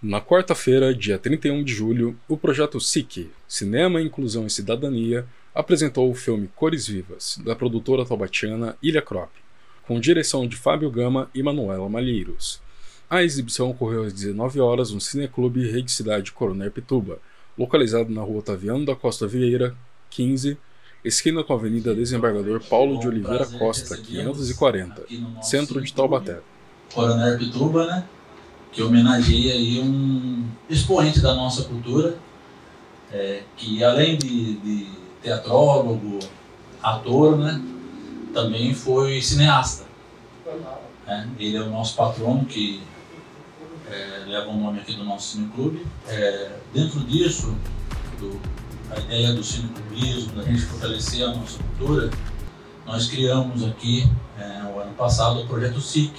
Na quarta-feira, dia 31 de julho, o projeto SIC, Cinema, Inclusão e Cidadania, apresentou o filme Cores Vivas, da produtora taubatiana Ilha Crop, com direção de Fábio Gama e Manuela Malheiros. A exibição ocorreu às 19 horas no Cineclube Rede Cidade Coronel Pituba, localizado na rua Otaviano da Costa Vieira, 15, esquina com a Avenida Desembargador Paulo de Oliveira Costa, 540, centro de Taubaté. Coronel Pituba, né? Que homenageia aí um expoente da nossa cultura, que além de teatrólogo, ator, né, também foi cineasta. Ele é o nosso patrono, que leva o nome aqui do nosso cineclube. Dentro disso, a ideia do cineclubismo, da gente fortalecer a nossa cultura, nós criamos aqui, no ano passado, o projeto SIC,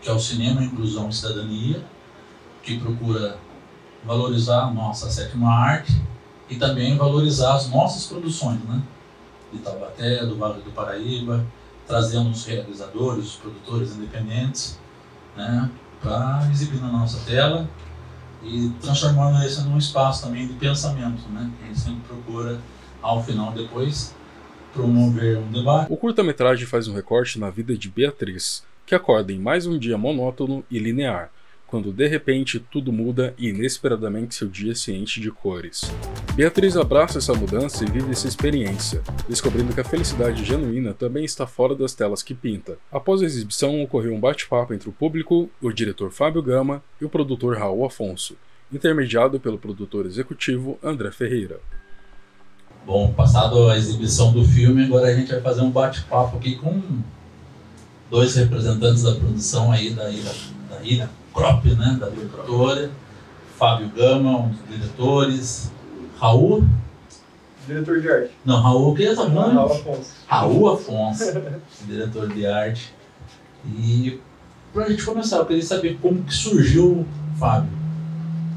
que é o Cinema, Inclusão e Cidadania, que procura valorizar a nossa sétima arte e também valorizar as nossas produções, né? De Taubaté, do Vale do Paraíba, trazendo os realizadores, os produtores independentes, né? Para exibir na nossa tela e transformando isso num espaço também de pensamento, né? Que a gente sempre procura, ao final, depois, promover um debate. O curta-metragem faz um recorte na vida de Beatriz, que acorda em mais um dia monótono e linear, quando de repente tudo muda e inesperadamente seu dia se enche de cores. Beatriz abraça essa mudança e vive essa experiência, descobrindo que a felicidade genuína também está fora das telas que pinta. Após a exibição, ocorreu um bate-papo entre o público, o diretor Fábio Gama e o produtor Raul Afonso, intermediado pelo produtor executivo André Ferreira. Bom, passado a exibição do filme, agora a gente vai fazer um bate-papo aqui com dois representantes da produção aí da Ilha Crop, né, da produtora, Fábio Gama, um dos diretores, Raul? Diretor de arte. Não, Raul, que é essa mãe? Raul Afonso. Raul Afonso, diretor de arte. E pra gente começar, eu queria saber como que surgiu, Fábio,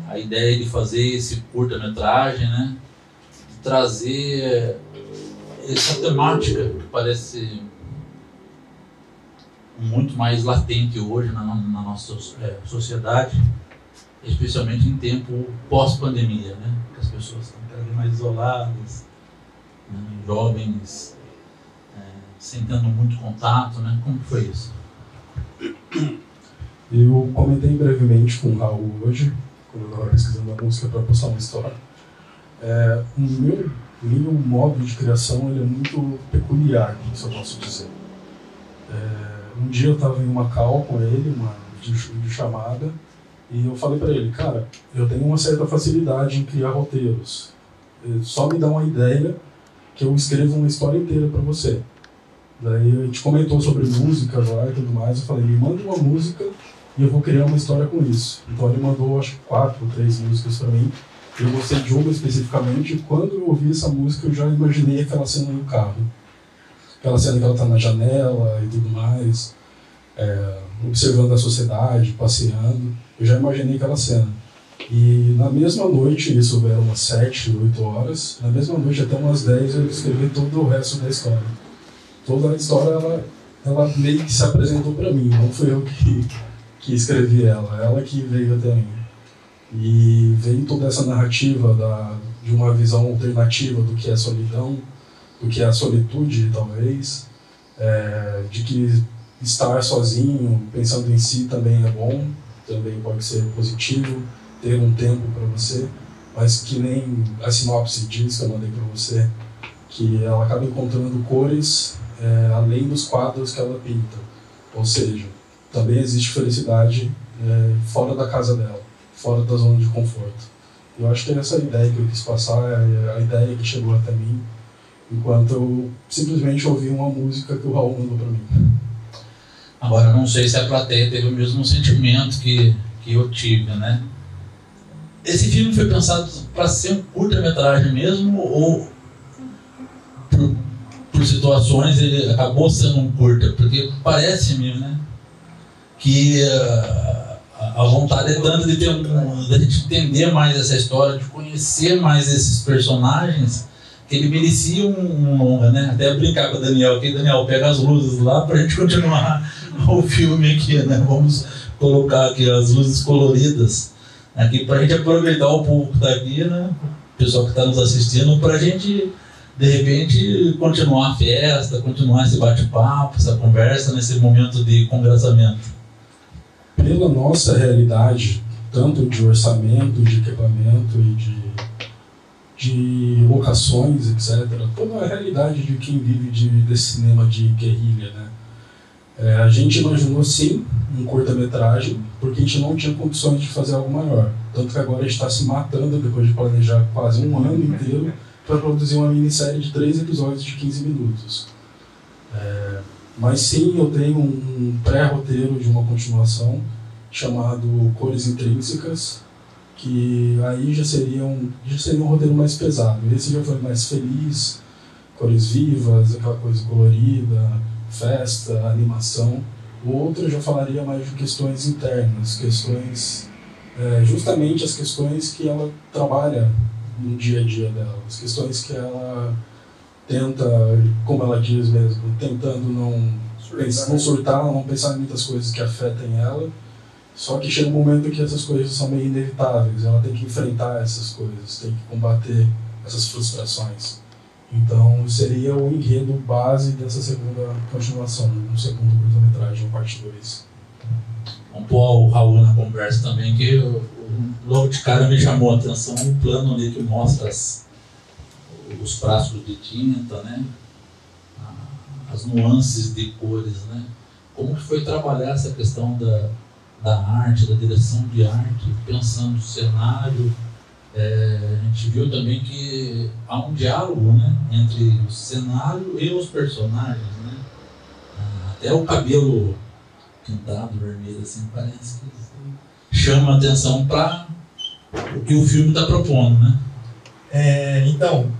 a ideia de fazer esse curta-metragem, né, de trazer essa temática que parece muito mais latente hoje na nossa sociedade, especialmente em tempo pós-pandemia, né? Que as pessoas estão cada vez mais isoladas, né? Jovens sem tendo muito contato, né? Como que foi isso? Eu comentei brevemente com o Raul hoje, quando eu estava pesquisando a música para postar uma história. O meu modo de criação ele é muito peculiar, se eu posso dizer. Um dia eu estava em uma call com ele, uma de chamada, e eu falei para ele, cara, eu tenho uma certa facilidade em criar roteiros. Só me dá uma ideia que eu escrevo uma história inteira para você. Daí a gente comentou sobre músicas lá e tudo mais, eu falei, me manda uma música e eu vou criar uma história com isso. Então ele mandou, acho que 4 ou 3 músicas para mim. Eu gostei de uma especificamente, e quando eu ouvi essa música eu já imaginei aquela cena no carro. Aquela cena que ela está na janela e tudo mais, observando a sociedade, passeando. Eu já imaginei aquela cena. E na mesma noite, isso eram umas 7, 8 horas, na mesma noite até umas 10 eu escrevi todo o resto da história. Toda a história, ela meio que se apresentou para mim, não fui eu que escrevi ela que veio até mim. E veio toda essa narrativa de uma visão alternativa do que é solidão, do que é a solitude, talvez, de que estar sozinho, pensando em si também é bom, também pode ser positivo, ter um tempo para você, mas que nem a sinopse diz que eu mandei para você, que ela acaba encontrando cores além dos quadros que ela pinta, ou seja, também existe felicidade fora da casa dela, fora da zona de conforto. Eu acho que é essa ideia que eu quis passar, a ideia que chegou até mim, enquanto eu simplesmente ouvi uma música que o Raul mandou para mim. Agora, eu não sei se a plateia teve o mesmo sentimento que eu tive, né? Esse filme foi pensado para ser um curta-metragem mesmo, ou por situações ele acabou sendo um curta? Porque parece-me, né, que a vontade é tanta de da gente entender mais essa história, de conhecer mais esses personagens, que ele merecia um longa, né? Até brincar com o Daniel aqui, Daniel, pega as luzes lá pra gente continuar o filme aqui, né? Vamos colocar aqui as luzes coloridas, aqui para a gente aproveitar o povo que está aqui, né? O pessoal que está nos assistindo, para a gente, de repente, continuar a festa, continuar esse bate-papo, essa conversa, nesse momento de congraçamento. Pela nossa realidade, tanto de orçamento, de equipamento e de locações, etc., toda a realidade de quem vive desse cinema de guerrilha, né? A gente imaginou sim um curta-metragem, porque a gente não tinha condições de fazer algo maior. Tanto que agora a gente está se matando, depois de planejar quase um ano inteiro, para produzir uma minissérie de 3 episódios de 15 minutos. Mas sim, eu tenho um pré-roteiro de uma continuação chamado Cores Intrínsecas, que aí já seria um roteiro mais pesado. Esse já foi mais feliz, cores vivas, aquela coisa colorida, festa, animação. O outro eu já falaria mais de questões internas, questões, justamente as questões que ela trabalha no dia a dia dela, as questões que ela tenta, como ela diz mesmo, tentando não surtar, não pensar em muitas coisas que afetem ela, só que chega um momento que essas coisas são meio inevitáveis, ela tem que enfrentar essas coisas, tem que combater essas frustrações. Então seria o enredo base dessa segunda continuação, um segundo curta-metragem, parte 2. Vamos pôr o Raul na conversa também, que logo de cara me chamou a atenção um plano ali que mostra os frascos de tinta, né? As nuances de cores, né? Como que foi trabalhar essa questão da arte, da direção de arte, pensando no cenário? A gente viu também que há um diálogo, né, entre o cenário e os personagens, né? Até o cabelo pintado vermelho assim parece que chama a atenção para o que o filme está propondo, né? Então,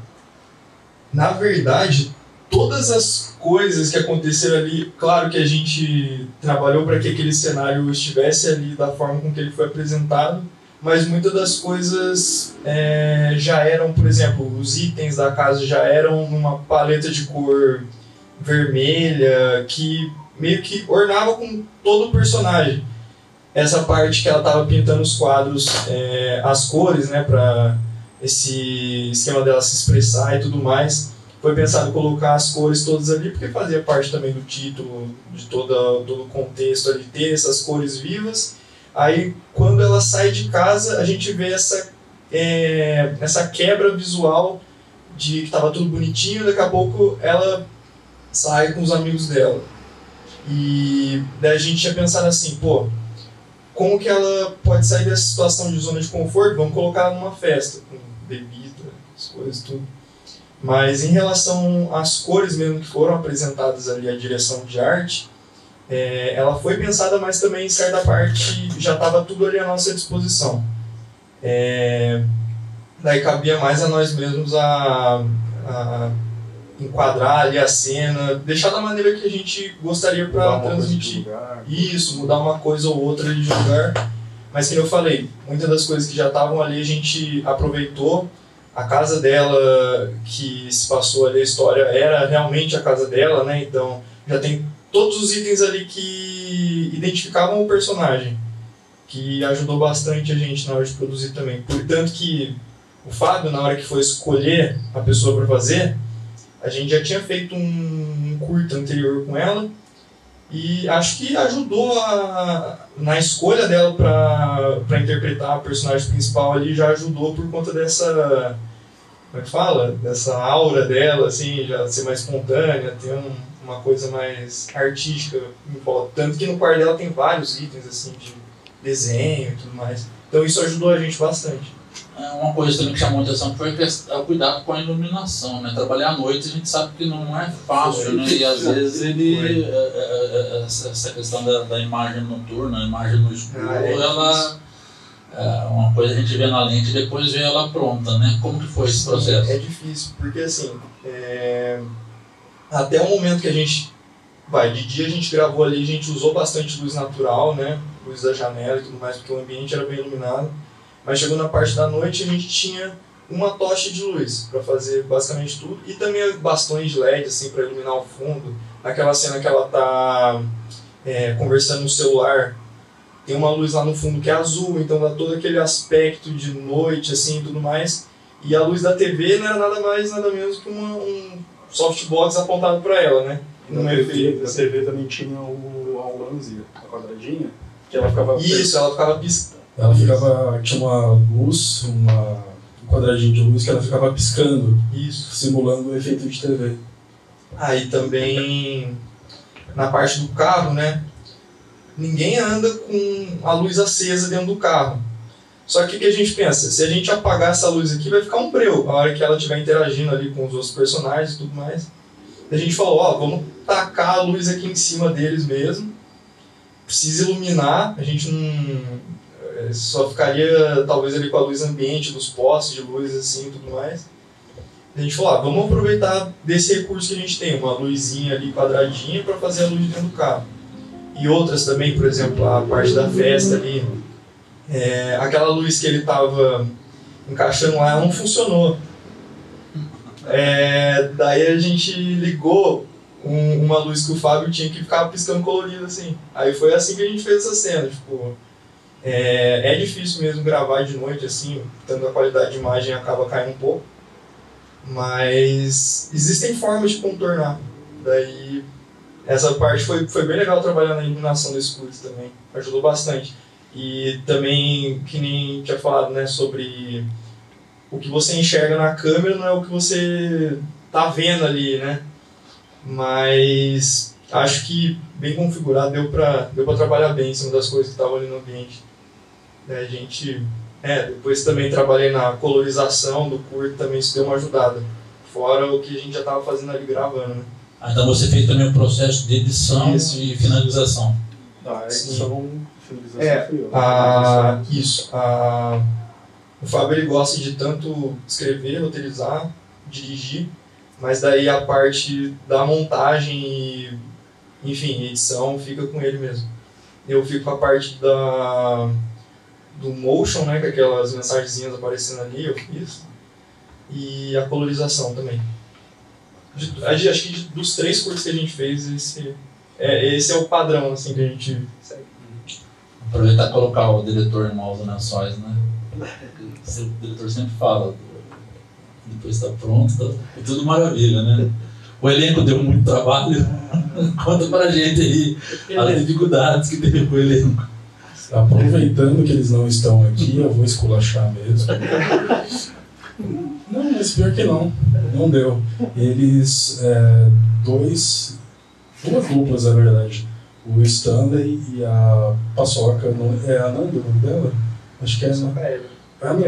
na verdade, todas as coisas que aconteceram ali, claro que a gente trabalhou para que aquele cenário estivesse ali da forma com que ele foi apresentado, mas muitas das coisas já eram, por exemplo, os itens da casa já eram numa paleta de cor vermelha, que meio que ornava com todo o personagem. Essa parte que ela estava pintando os quadros, as cores, né, para esse esquema dela se expressar e tudo mais, foi pensado colocar as cores todas ali, porque fazia parte também do título, de todo o contexto ali, ter essas cores vivas. Aí, quando ela sai de casa, a gente vê essa quebra visual de que estava tudo bonitinho, daqui a pouco ela sai com os amigos dela. E daí a gente tinha pensado assim, pô, como que ela pode sair dessa situação de zona de conforto? Vamos colocar ela numa festa, com bebida, as coisas, tudo. Mas em relação às cores mesmo que foram apresentadas ali, a direção de arte, ela foi pensada, mas também em certa parte já estava tudo ali à nossa disposição. Daí cabia mais a nós mesmos a enquadrar ali a cena, deixar da maneira que a gente gostaria para transmitir. Isso, mudar uma coisa ou outra ali de lugar. Mas como eu falei, muitas das coisas que já estavam ali a gente aproveitou. A casa dela, que se passou ali a história, era realmente a casa dela, né? Então já tem todos os itens ali que identificavam o personagem, que ajudou bastante a gente na hora de produzir também. Portanto que o Fábio, na hora que foi escolher a pessoa para fazer, a gente já tinha feito um curta anterior com ela, e acho que ajudou na escolha dela para interpretar a personagem principal ali, já ajudou por conta dessa, como é que fala? Dessa aura dela, assim, já ser mais espontânea, ter uma coisa mais artística em volta. Tanto que no quarto dela tem vários itens assim, de desenho e tudo mais. Então isso ajudou a gente bastante. Uma coisa também que chamou a atenção foi o cuidado com a iluminação, né? Trabalhar à noite a gente sabe que não é fácil, né? E às vezes essa questão da imagem noturna, a imagem no escuro, ela uma coisa a gente vê na lente e depois vê ela pronta, né? Como que foi esse processo? É difícil, porque assim, até o momento que a gente de dia a gente gravou ali, a gente usou bastante luz natural, né? Luz da janela e tudo mais, porque o ambiente era bem iluminado. Mas chegou na parte da noite a gente tinha uma tocha de luz para fazer basicamente tudo, e também bastões de LED assim para iluminar o fundo. Naquela cena que ela tá conversando no celular tem uma luz lá no fundo que é azul, então dá todo aquele aspecto de noite, assim, e tudo mais. E a luz da TV não era nada mais, nada menos que um softbox apontado para ela, né? Na TV também tinha a lâmpada, a quadradinha, que ela ficava... Isso, ela ficava piscando. Tinha uma luz, um quadradinho de luz que ela ficava piscando, isso, simulando o efeito de TV. Aí também, na parte do carro, né? Ninguém anda com a luz acesa dentro do carro. Só que o que a gente pensa? Se a gente apagar essa luz aqui, vai ficar um breu. A hora que ela estiver interagindo ali com os outros personagens e tudo mais. A gente falou, ó, vamos tacar a luz aqui em cima deles mesmo. Precisa iluminar. A gente não... Só ficaria, talvez, ali com a luz ambiente, dos postes de luz assim e tudo mais. A gente falou, vamos aproveitar desse recurso que a gente tem. Uma luzinha ali quadradinha para fazer a luz dentro do carro. E outras também, por exemplo, a parte da festa ali. Aquela luz que ele estava encaixando lá, ela não funcionou. Daí a gente ligou uma luz que o Fábio tinha que ficar piscando colorido assim. Aí foi assim que a gente fez essa cena. Tipo, é difícil mesmo gravar de noite assim, tanto a qualidade de imagem acaba caindo um pouco. Mas existem formas de contornar. Daí essa parte foi bem legal trabalhar na iluminação do escuro também. Ajudou bastante. E também, que nem tinha falado, né, sobre o que você enxerga na câmera não é o que você tá vendo ali, né? Mas acho que bem configurado deu pra trabalhar bem em cima das coisas que estavam ali no ambiente. A gente... depois também trabalhei na colorização do curto, também isso deu uma ajudada. Fora o que a gente já estava fazendo ali gravando, né? Então você fez também o processo de edição e finalização. A edição... O Fábio ele gosta de tanto escrever, roteirizar, dirigir, mas daí a parte da montagem e, enfim, edição fica com ele mesmo. Eu fico com a parte do motion, né, com aquelas mensagenzinhas aparecendo ali, eu fiz, e a colorização também. Acho que dos 3 cursos que a gente fez, esse é o padrão assim, que a gente segue. Aproveitar e colocar o diretor em maus lençóis, né? O diretor sempre fala, depois está pronto, é tudo maravilha, né? O elenco deu muito trabalho, conta pra gente aí as dificuldades que teve com o elenco. Aproveitando que eles não estão aqui, eu vou esculachar mesmo. Não, mas pior que não deu. Eles, duas duplas na verdade. O Stanley e a Paçoca, é a Nanda o nome dela? Acho que é a Nanda.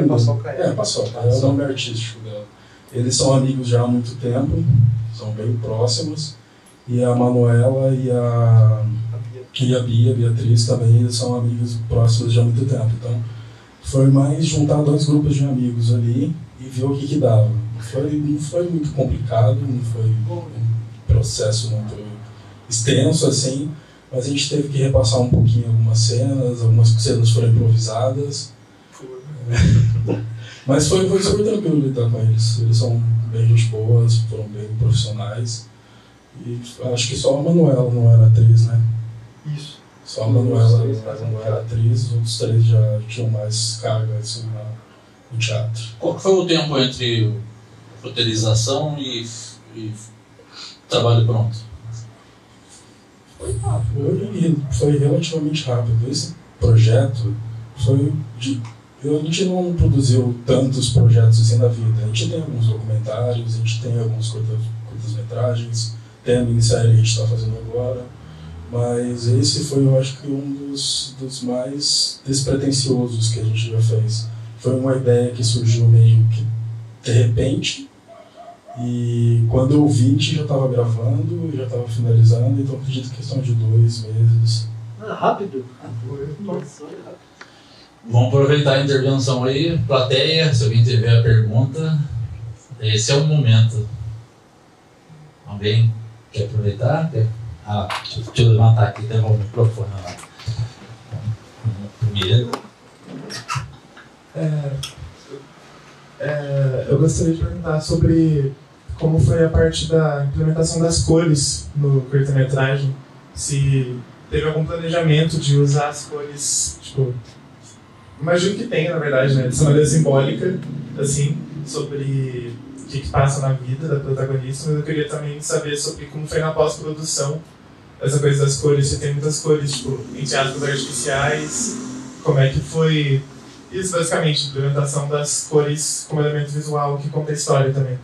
Paçoca é o nome artístico dela. Eles são amigos já há muito tempo, são bem próximos. E a Manuela e a Beatriz também, eles são amigos próximos já há muito tempo. Então, foi mais juntar 2 grupos de amigos ali e ver o que dava. Não foi muito complicado, não foi um processo muito extenso assim. Mas a gente teve que repassar um pouquinho algumas cenas foram improvisadas. Mas foi super tranquilo lidar com eles. Eles são bem gente boas, foram bem profissionais. E acho que só a Manuela não era atriz, né? Isso. Só a Manuela não era atriz, os outros 3 já tinham mais carga assim, no teatro. Qual foi o tempo entre roteirização e trabalho pronto? Foi rápido, foi relativamente rápido. Esse projeto foi a gente não produziu tantos projetos assim na vida. A gente tem alguns documentários, a gente tem alguns curtas-metragens, tem a minissérie que a gente está fazendo agora, mas esse foi, eu acho que, um dos mais despretensiosos que a gente já fez. Foi uma ideia que surgiu meio que de repente, e quando eu vi, a gente já estava gravando, já estava finalizando, então acredito que questão de 2 meses. Rápido? Vamos aproveitar a intervenção aí, plateia, se alguém tiver a pergunta, esse é o momento. Alguém quer aproveitar? Deixa eu levantar aqui, tem um microfone lá. Primeiro. Eu gostaria de perguntar sobre como foi a parte da implementação das cores no curta-metragem. Se teve algum planejamento de usar as cores, tipo, imagino que tenha, na verdade, né, de maneira simbólica, assim, sobre o que passa na vida da protagonista, mas eu queria também saber sobre como foi na pós-produção, essa coisa das cores, se tem muitas cores, tipo, entre aspas, artificiais, como é que foi isso, basicamente, a implementação das cores como elemento visual que conta a história também.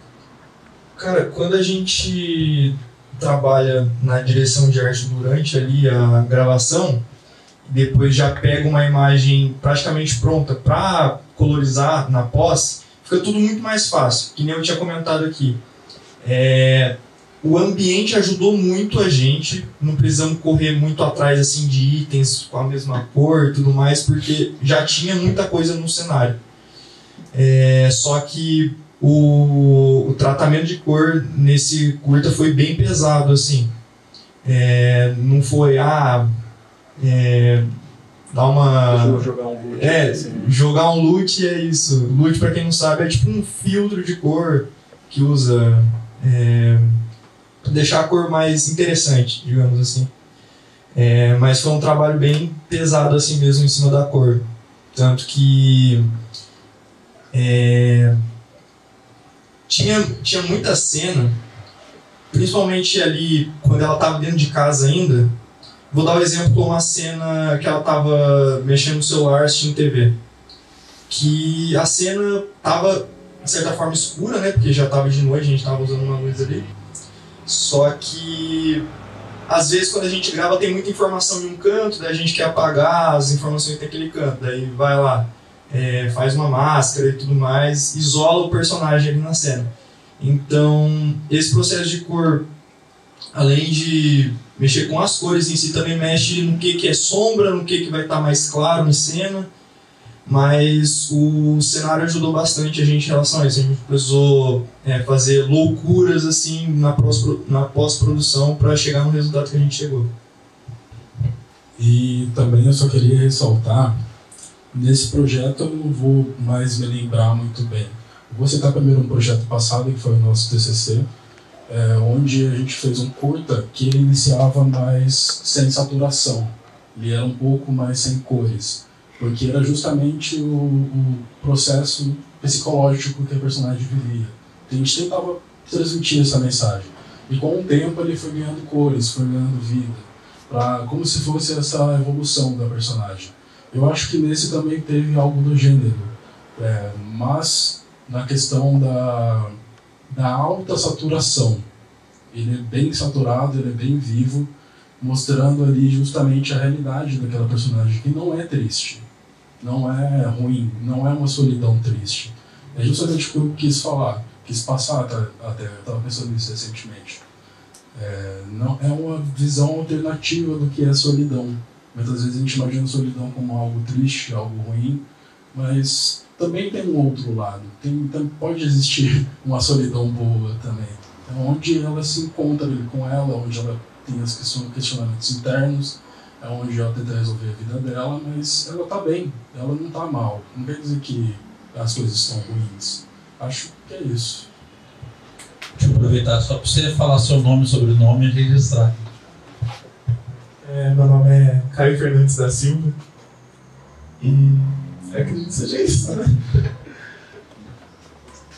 Cara, quando a gente trabalha na direção de arte durante ali a gravação, depois já pega uma imagem praticamente pronta para colorizar na pós, fica tudo muito mais fácil, que nem eu tinha comentado aqui. O ambiente ajudou muito a gente, não precisamos correr muito atrás assim, de itens com a mesma cor e tudo mais, porque já tinha muita coisa no cenário. Só que o tratamento de cor nesse curta foi bem pesado, assim. Não foi, dar uma... Jogar um loot. Jogar um loot é isso. Loot, pra quem não sabe, é tipo um filtro de cor que usa... deixar a cor mais interessante, digamos assim. Mas foi um trabalho bem pesado assim mesmo em cima da cor. Tanto que tinha muita cena, principalmente ali quando ela estava dentro de casa ainda. Vou dar um exemplo de uma cena que ela estava mexendo no celular assistindo TV. Que a cena estava, de certa forma, escura, né? Porque já estava de noite, a gente estava usando uma luz ali. Só que, às vezes, quando a gente grava, tem muita informação em um canto, daí a gente quer apagar as informações que tem naquele canto. Daí vai lá, faz uma máscara e tudo mais, isola o personagem ali na cena. Então, esse processo de cor, além de mexer com as cores em si, também mexe no que é sombra, no que vai estar mais claro em cena. Mas o cenário ajudou bastante a gente em relação a isso. A gente precisou fazer loucuras assim na pós-produção para chegar no resultado que a gente chegou. E também eu só queria ressaltar, nesse projeto eu não vou mais me lembrar muito bem. Eu vou citar primeiro um projeto passado, que foi o nosso TCC, onde a gente fez um curta que ele iniciava mais sem saturação. Ele era um pouco mais sem cores. Porque era justamente o processo psicológico que a personagem vivia. A gente tentava transmitir essa mensagem. E com o tempo ele foi ganhando cores, foi ganhando vida. Como se fosse essa evolução da personagem. Eu acho que nesse também teve algo do gênero. Mas na questão da alta saturação. Ele é bem saturado, ele é bem vivo, mostrando ali justamente a realidade daquela personagem, que não é triste. Não é ruim, não é uma solidão triste. É justamente o que eu quis falar, quis passar até, eu estava pensando nisso recentemente. Não é uma visão alternativa do que é solidão. Muitas vezes a gente imagina a solidão como algo triste, algo ruim, mas também tem um outro lado. Pode existir uma solidão boa também. É onde ela se encontra ali com ela, onde ela tem as questionamentos internos, é onde ela tenta resolver a vida dela, mas ela tá bem, ela não tá mal. Não quer dizer que as coisas estão ruins. Acho que é isso. Deixa eu aproveitar só para você falar seu nome, sobrenome e registrar. Meu nome é Caio Fernandes da Silva e acredito que seja isso, né?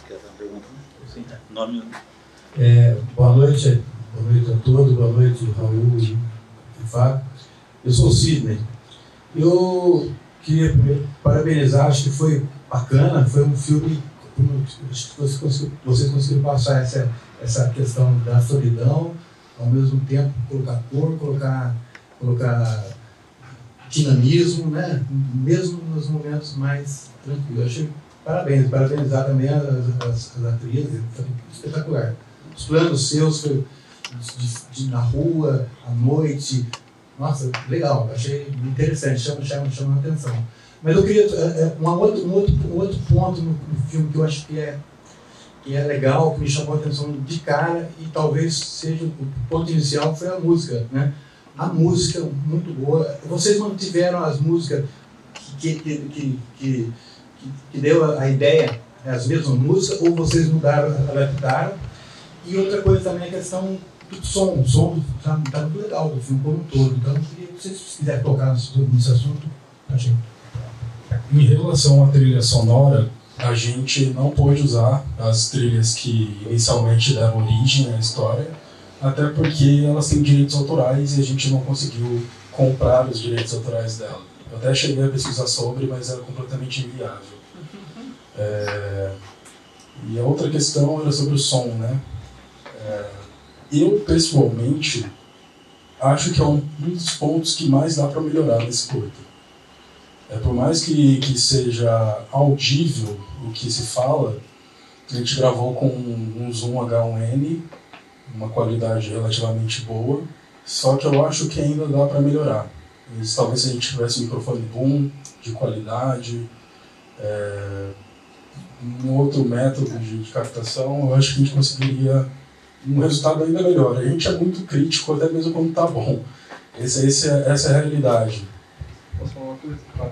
Quer fazer uma pergunta? Sim, nome. Boa noite a todos, boa noite Raul e Fábio. Eu sou o Sidney. Eu queria primeiro parabenizar, acho que foi bacana, foi um filme, acho que vocês conseguiram passar essa questão da solidão, ao mesmo tempo colocar cor, colocar dinamismo, né? Mesmo nos momentos mais tranquilos. Eu achei parabenizar também as atrizes, foi espetacular. Os planos seus foi na rua, à noite. Nossa, legal, achei interessante, chama a atenção. Mas eu queria um outro ponto no filme que eu acho que é legal, que me chamou a atenção de cara, e talvez seja o ponto inicial, foi a música, né? A música muito boa. Vocês mantiveram as músicas que deu a ideia, as mesmas músicas, ou vocês mudaram, adaptaram? E outra coisa também é a questão o som tá muito legal do filme como um todo. Então, eu queria que vocês quiserem tocar nesse assunto, a gente. Em relação à trilha sonora, a gente não pôde usar as trilhas que inicialmente deram origem à história, até porque elas têm direitos autorais e a gente não conseguiu comprar os direitos autorais dela. Eu até cheguei a pesquisar sobre, mas era completamente inviável. E a outra questão era sobre o som, né? Eu, pessoalmente, acho que é um dos pontos que mais dá para melhorar nesse curta. Por mais que seja audível o que se fala, a gente gravou com um Zoom H1N, uma qualidade relativamente boa, só que eu acho que ainda dá para melhorar. Talvez se a gente tivesse um microfone boom, de qualidade, um outro método de captação, eu acho que a gente conseguiria um resultado ainda melhor. A gente é muito crítico, até mesmo quando tá bom. Essa é a realidade. Posso falar uma coisa? Claro.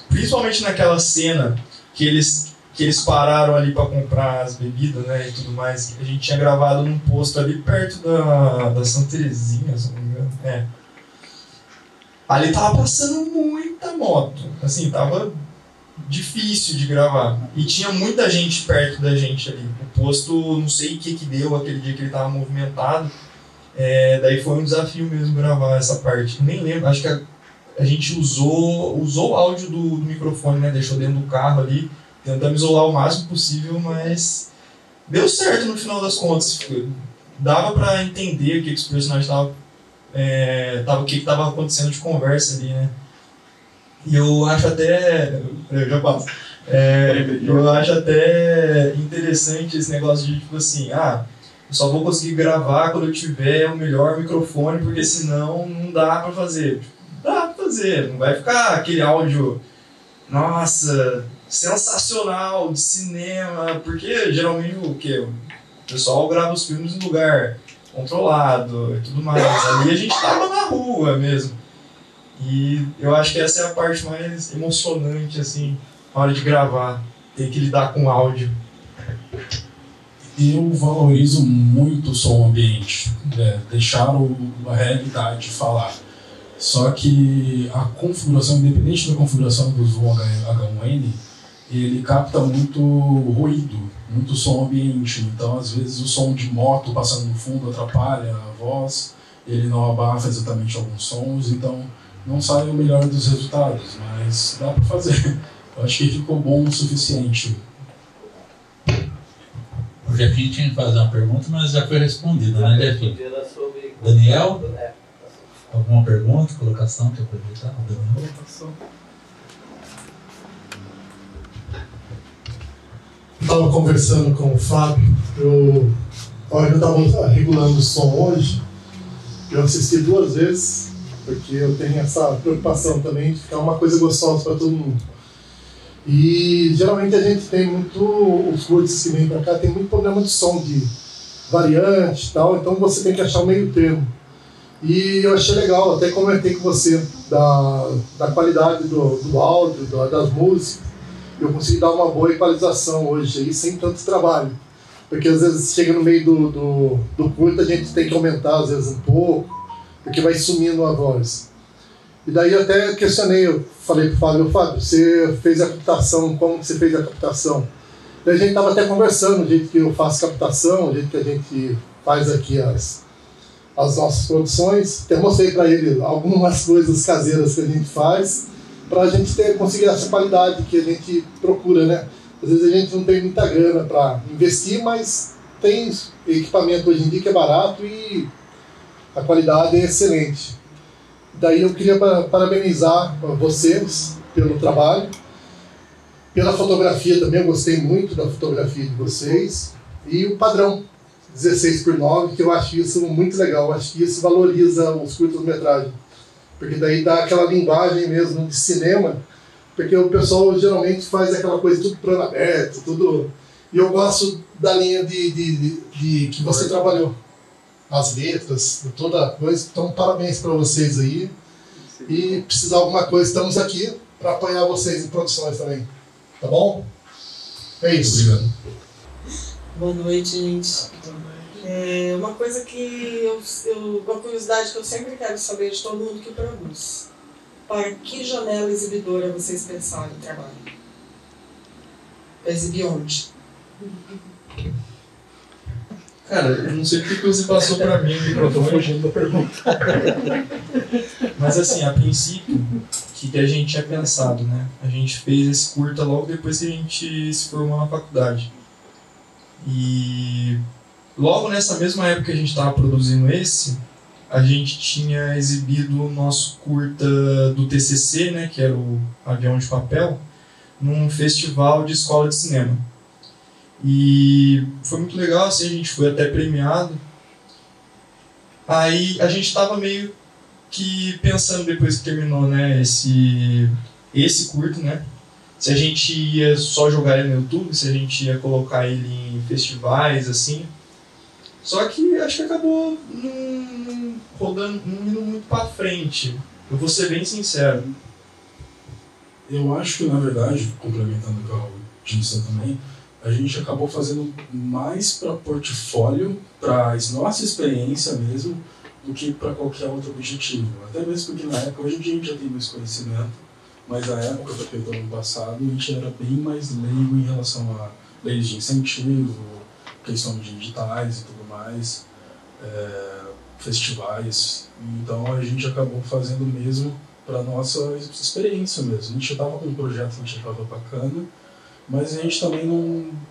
Principalmente naquela cena que eles pararam ali para comprar as bebidas, né, e tudo mais, que a gente tinha gravado num posto ali perto da Santa Terezinha, se não me engano. Ali tava passando muita moto, assim, tava difícil de gravar. E tinha muita gente perto da gente ali. O posto, não sei o que deu aquele dia que ele tava movimentado. Daí foi um desafio mesmo gravar essa parte. Eu nem lembro, acho que a gente usou o áudio do microfone, né? Deixou dentro do carro ali, tentamos isolar o máximo possível, mas deu certo no final das contas. Dava pra entender o que os personagens o que estava acontecendo de conversa ali, né? E eu acho até... Eu já passo. Eu acho até interessante esse negócio de, tipo assim, eu só vou conseguir gravar quando eu tiver o melhor microfone, porque senão não dá pra fazer. Dá pra fazer, não vai ficar aquele áudio, nossa, sensacional, de cinema, porque geralmente o pessoal grava os filmes em lugar controlado e tudo mais. Ali a gente tava na rua mesmo. E eu acho que essa é a parte mais emocionante, assim, na hora de gravar, ter que lidar com áudio. Eu valorizo muito o som ambiente, deixar a realidade falar. Só que a configuração, independente da configuração do Zoom H1N, ele capta muito ruído, muito som ambiente. Então, às vezes, o som de moto passando no fundo atrapalha a voz, ele não abafa exatamente alguns sons, então não sai o melhor dos resultados, mas dá para fazer. Eu acho que ficou bom o suficiente. O Jefinho tinha que fazer uma pergunta, mas já foi respondida, né, Jefinho? Daniel? Alguma pergunta, colocação que aproveitar? Daniel? Estava conversando com o Fábio, eu estava regulando o som hoje, eu assisti 2 vezes, porque eu tenho essa preocupação também de ficar uma coisa gostosa para todo mundo. E geralmente a gente tem muito, os cursos que vêm para cá tem muito problema de som, de variante e tal, então você tem que achar o meio termo. E eu achei legal, até comentei com você da qualidade do áudio, das músicas. Eu consegui dar uma boa equalização hoje aí, sem tanto trabalho. Porque às vezes chega no meio do curto, a gente tem que aumentar às vezes um pouco, porque vai sumindo a voz. E daí eu até questionei, eu falei pro Fábio, você fez a captação, como você fez a captação? Daí a gente estava até conversando, o jeito que eu faço captação, o jeito que a gente faz aqui as nossas produções. Até mostrei para ele algumas coisas caseiras que a gente faz, para a gente conseguir essa qualidade que a gente procura, né? Às vezes a gente não tem muita grana para investir, mas tem equipamento hoje em dia que é barato e a qualidade é excelente. Daí eu queria parabenizar vocês pelo trabalho, pela fotografia também, eu gostei muito da fotografia de vocês, e o padrão 16:9, que eu acho isso muito legal, eu acho que isso valoriza os curtas-metragens, porque daí dá aquela linguagem mesmo de cinema, porque o pessoal geralmente faz aquela coisa tudo plano aberto, tudo... E eu gosto da linha de que você trabalhou, as letras, toda a coisa. Então, parabéns para vocês aí. E precisar de alguma coisa, estamos aqui para apoiar vocês em produções também. Tá bom? É isso. Obrigado. Boa noite, gente. Uma coisa que uma curiosidade que eu sempre quero saber de todo mundo que produz. Para que janela exibidora vocês pensaram em trabalho? Exibir onde? Cara, eu não sei porque que você passou pra mim o microfone. Fugindo da pergunta. Mas assim, a princípio, o que a gente tinha pensado, né? A gente fez esse curta logo depois que a gente se formou na faculdade. E logo nessa mesma época que a gente estava produzindo esse, a gente tinha exibido o nosso curta do TCC, né? Que era o Avião de Papel, num festival de escola de cinema. E foi muito legal, assim, a gente foi até premiado. Aí a gente estava meio que pensando, depois que terminou, né, esse curto, né, se a gente ia só jogar ele no YouTube, se a gente ia colocar ele em festivais, assim. Só que acho que acabou não indo muito pra frente. Eu vou ser bem sincero. Eu acho que, na verdade, complementando o que eu disse também, a gente acabou fazendo mais para portfólio, para nossa experiência mesmo, do que para qualquer outro objetivo. Até mesmo porque na época, hoje em dia a gente já tem mais conhecimento, mas na época, foi feito ano passado, a gente era bem mais leigo em relação a leis de incentivo, questão de editais e tudo mais, festivais. Então a gente acabou fazendo mesmo para nossa experiência mesmo. A gente já estava com um projeto que a gente achava bacana, mas a gente também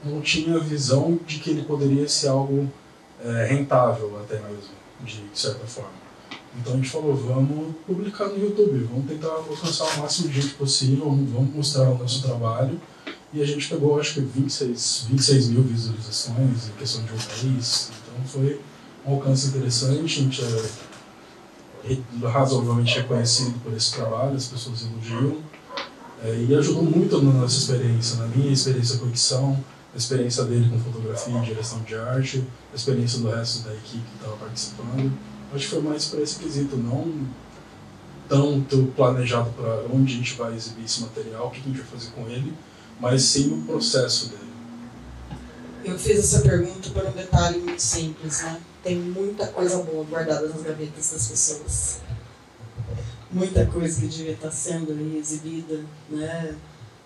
não tinha a visão de que ele poderia ser algo rentável até mesmo, de certa forma. Então a gente falou, vamos publicar no YouTube, vamos tentar alcançar o máximo de gente possível, vamos mostrar o nosso trabalho. E a gente pegou, acho que 26 mil visualizações em questão de um mês. Então foi um alcance interessante, a gente é razoavelmente reconhecido por esse trabalho, as pessoas elogiam. E ajudou muito na nossa experiência, na minha experiência com edição, a experiência dele com fotografia e direção de arte, a experiência do resto da equipe que estava participando. Acho que foi mais para esse quesito, não tanto planejado para onde a gente vai exibir esse material, o que a gente vai fazer com ele, mas sim o processo dele. Eu fiz essa pergunta por um detalhe muito simples, né? Tem muita coisa boa guardada nas gavetas das pessoas. Muita coisa que devia estar sendo aí exibida, né?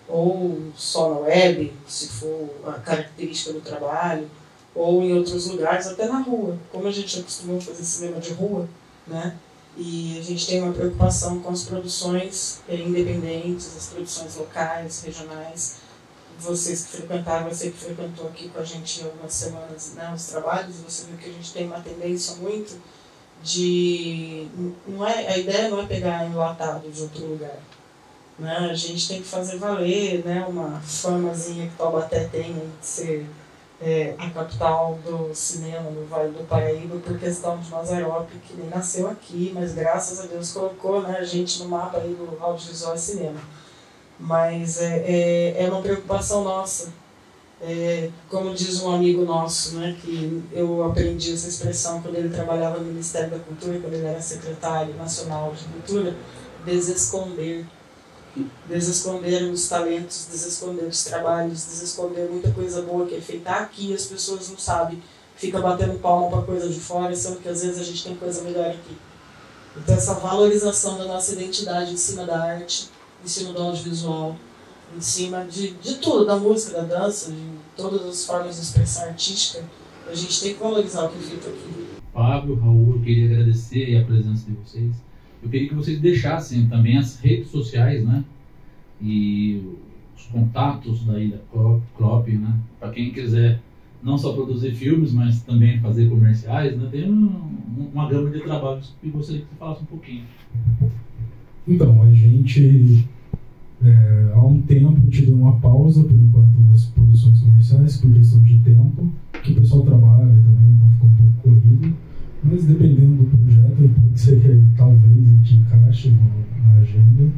Ou só na web, se for a característica do trabalho, ou em outros lugares, até na rua. Como a gente acostumou fazer cinema de rua, né? E a gente tem uma preocupação com as produções independentes, as produções locais, regionais. Vocês que frequentaram, você que frequentou aqui com a gente algumas semanas, né, os trabalhos, você viu que a gente tem uma tendência muito de... a ideia não é pegar enlatado de outro lugar. Né? A gente tem que fazer valer, né, uma famazinha que Taubaté tem de ser a capital do cinema no Vale do Paraíba, por questão de Mazzaropi, que nem nasceu aqui, mas graças a Deus colocou, né, a gente no mapa aí do audiovisual e cinema. Mas é uma preocupação nossa. Como diz um amigo nosso, né, que eu aprendi essa expressão quando ele trabalhava no Ministério da Cultura, quando ele era secretário nacional de cultura, desesconder. Desesconder os talentos, desesconder os trabalhos, desesconder muita coisa boa que é feita aqui, as pessoas não sabem, fica batendo palma para coisa de fora, sendo que às vezes a gente tem coisa melhor aqui. Então essa valorização da nossa identidade em cima da arte, em cima do audiovisual, em cima de tudo, da música, da dança, de todas as formas de expressão artística, a gente tem que valorizar o que é feito aqui. Fábio, Raul, eu queria agradecer a presença de vocês. Eu queria que vocês deixassem também as redes sociais, né? E os contatos da Ilha Crop, né? Para quem quiser não só produzir filmes, mas também fazer comerciais, né? Tem uma gama de trabalhos que eu gostaria que você falasse um pouquinho. Então, a gente, há um tempo, a gente deu uma pausa, por enquanto, nas produções comerciais, por questão de tempo, que o pessoal trabalha também, então ficou um pouco corrido. Mas dependendo do projeto, pode ser que talvez a gente encaixe na agenda.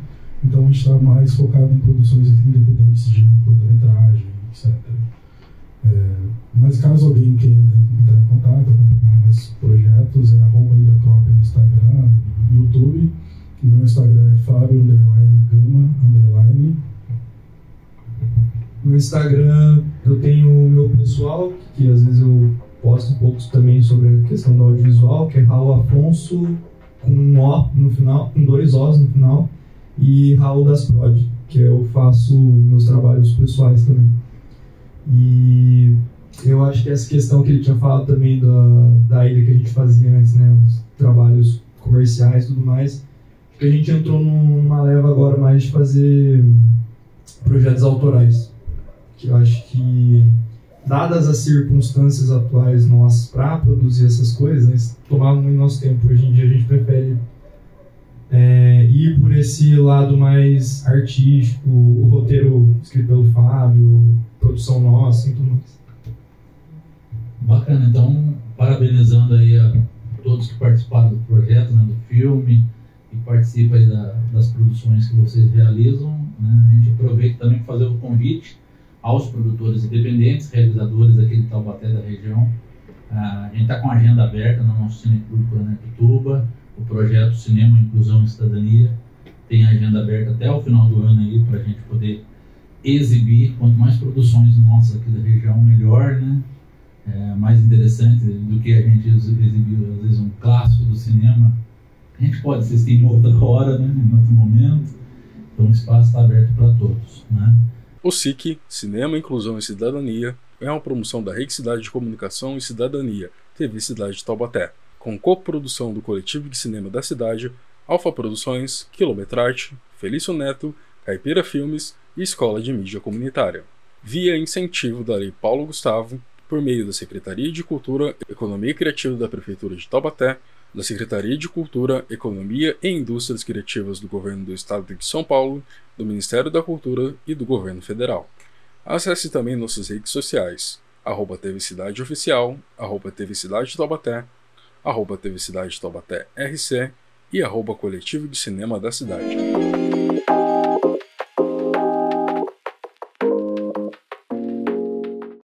Então a gente está mais focado em produções independentes de curta-metragem, etc. Mas caso alguém queira entrar em contato, acompanhar mais projetos, é @ilhacrop no Instagram e YouTube. O meu Instagram é Fábio_Gama_. No Instagram eu tenho o meu pessoal, que às vezes eu posta um pouco também sobre a questão do audiovisual, que é Raul Afonso, com um O no final, com 2 Os no final, e Raul das Prod, que eu faço meus trabalhos pessoais também. E eu acho que essa questão que ele tinha falado também da ilha que a gente fazia antes, né, os trabalhos comerciais e tudo mais, que a gente entrou numa leva agora mais de fazer projetos autorais, que eu acho que, dadas as circunstâncias atuais nossas para produzir essas coisas, tomava muito nosso tempo. Hoje em dia a gente prefere ir por esse lado mais artístico, o roteiro escrito pelo Fábio, produção nossa e tudo mais. Bacana, então, parabenizando aí a todos que participaram do projeto, né, do filme, e participam aí das produções que vocês realizam, né? A gente aproveita também para fazer o convite aos produtores independentes, realizadores aqui de Taubaté da região. A gente está com a agenda aberta no nosso Cineclube Coronel Pituba, o projeto Cinema, Inclusão e Cidadania tem a agenda aberta até o final do ano aí para a gente poder exibir. Quanto mais produções nossas aqui da região, melhor, né? Mais interessante do que a gente exibiu, às vezes, um clássico do cinema. A gente pode assistir em outra hora, né? Em outro momento. Então o espaço está aberto para todos, né? O SIC, Cinema, Inclusão e Cidadania, é uma promoção da Rede Cidade de Comunicação e Cidadania, TV Cidade de Taubaté, com coprodução do Coletivo de Cinema da cidade, Alfa Produções, Quilometrarte, Felício Neto, Caipira Filmes e Escola de Mídia Comunitária. Via incentivo da Lei Paulo Gustavo, por meio da Secretaria de Cultura, Economia Criativa da Prefeitura de Taubaté, da Secretaria de Cultura, Economia e Indústrias Criativas do Governo do Estado de São Paulo, do Ministério da Cultura e do Governo Federal. Acesse também nossas redes sociais, @TV Cidade Oficial, @TV Cidade Taubaté, @TV Cidade Taubaté RC e @Coletivo de Cinema da Cidade.